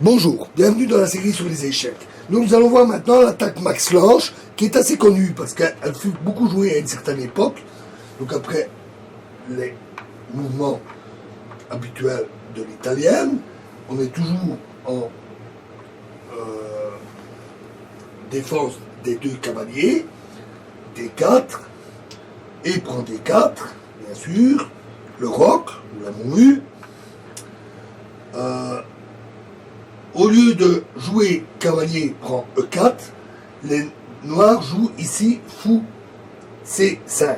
Bonjour, bienvenue dans la série sur les échecs. Nous allons voir maintenant l'attaque Max Lange, qui est assez connue parce qu'elle fut beaucoup jouée à une certaine époque. Donc après les mouvements habituels de l'italienne, on est toujours en défense des deux cavaliers, D4, et prend D4, bien sûr, le roc, nous l'avons eu. Au lieu de jouer cavalier prend E4, les noirs jouent ici fou C5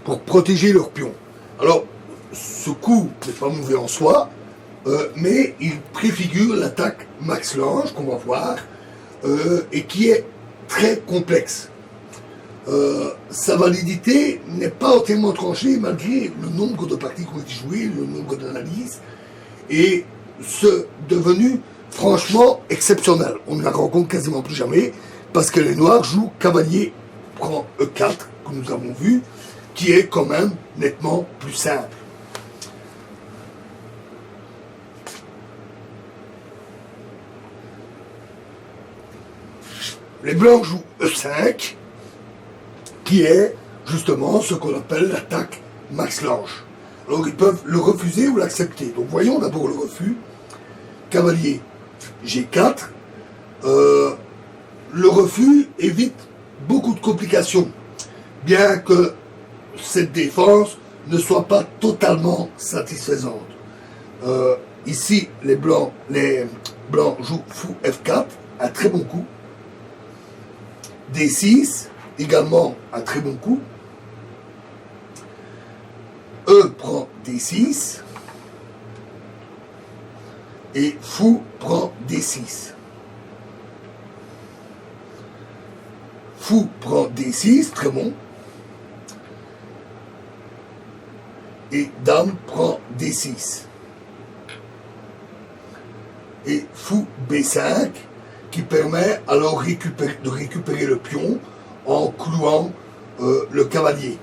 pour protéger leur pion. Alors, ce coup n'est pas mauvais en soi, mais il préfigure l'attaque Max Lange qu'on va voir et qui est très complexe. Sa validité n'est pas entièrement tranchée malgré le nombre de parties qui ont été jouées, le nombre d'analyses, et ce devenu franchement exceptionnel. On ne la rencontre quasiment plus jamais parce que les noirs jouent cavalier prend E4 que nous avons vu, qui est quand même nettement plus simple. Les blancs jouent E5, qui est justement ce qu'on appelle l'attaque Max Lange. Alors ils peuvent le refuser ou l'accepter. Donc voyons d'abord le refus. Cavalier G4. Le refus évite beaucoup de complications, bien que cette défense ne soit pas totalement satisfaisante. Ici, les blancs jouent fou F4, un très bon coup. D6, également un très bon coup. E prend D6 et fou prend D6. Fou prend D6, très bon. Et dame prend D6. Et fou B5 qui permet alors de récupérer le pion en clouant le cavalier.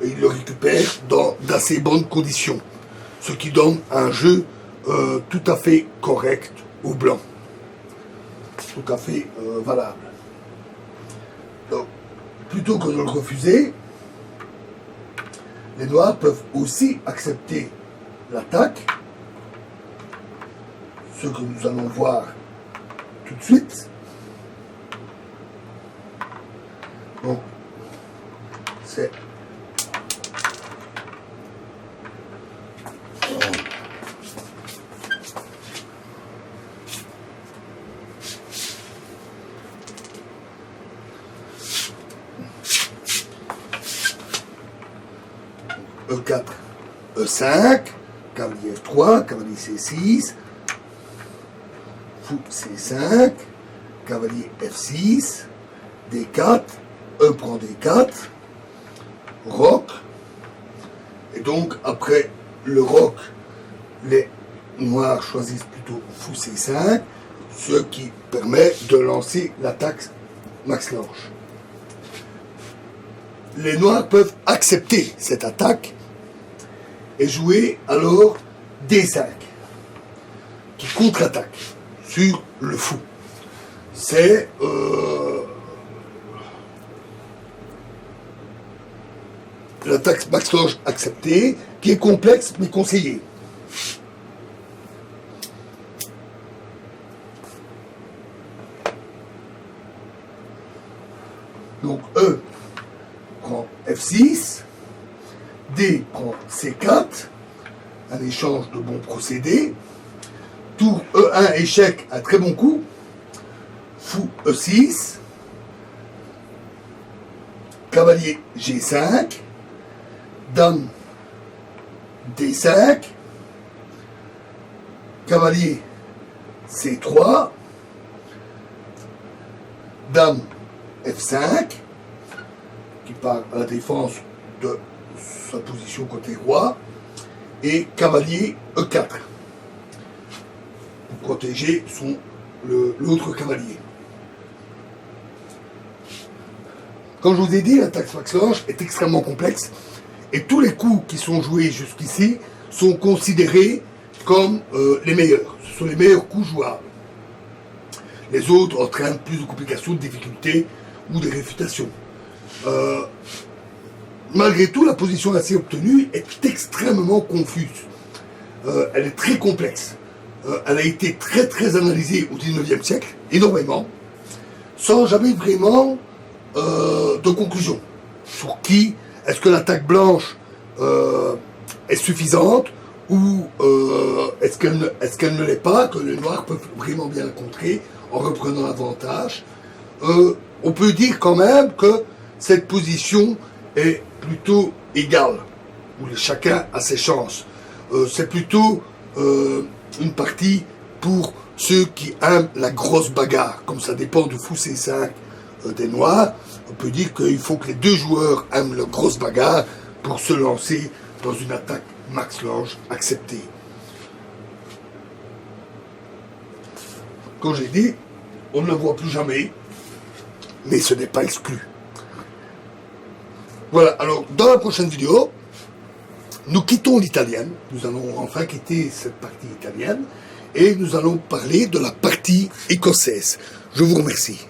Et il le récupère dans d'assez bonnes conditions, ce qui donne un jeu tout à fait correct au blanc, tout à fait valable. Donc, plutôt que de le refuser, les noirs peuvent aussi accepter l'attaque, ce que nous allons voir tout de suite. Bon, c'est E4, E5, cavalier F3, cavalier C6, fou C5, cavalier F6, D4, E prend D4, roc, et donc après le roc, les noirs choisissent plutôt fou C5, ce qui permet de lancer l'attaque Max Lange. Les noirs peuvent accepter cette attaque et jouer alors D5, qui contre-attaque sur le fou. C'est l'attaque Max Lange acceptée, qui est complexe mais conseillée. Donc E prend F6, D prend C4, un échange de bons procédés, tour E1 échec, un très bon coup, fou E6, cavalier G5, dame D5, cavalier C3, dame F5, qui part à la défense de sa position côté roi, et cavalier E4 pour protéger l'autre cavalier. Comme je vous ai dit, l'attaque Max Lange est extrêmement complexe et tous les coups qui sont joués jusqu'ici sont considérés comme les meilleurs. Ce sont les meilleurs coups jouables. Les autres entraînent plus de complications, de difficultés ou de réfutations. Malgré tout, la position ainsi obtenue est extrêmement confuse. Elle est très complexe. Elle a été très analysée au XIXe siècle, énormément, sans jamais vraiment de conclusion. Sur qui est-ce que l'attaque blanche est suffisante ou est-ce qu'elle ne l'est pas, que les noirs peuvent vraiment bien la contrer en reprenant l'avantage. On peut dire quand même que cette position est plutôt égale, où chacun a ses chances. C'est plutôt une partie pour ceux qui aiment la grosse bagarre, comme ça dépend du fou C5 des noirs. On peut dire qu'il faut que les deux joueurs aiment la grosse bagarre pour se lancer dans une attaque max large acceptée. Comme j'ai dit, on ne le voit plus jamais, mais ce n'est pas exclu. Voilà, alors dans la prochaine vidéo, nous quittons l'italienne, nous allons enfin quitter cette partie italienne, et nous allons parler de la partie écossaise. Je vous remercie.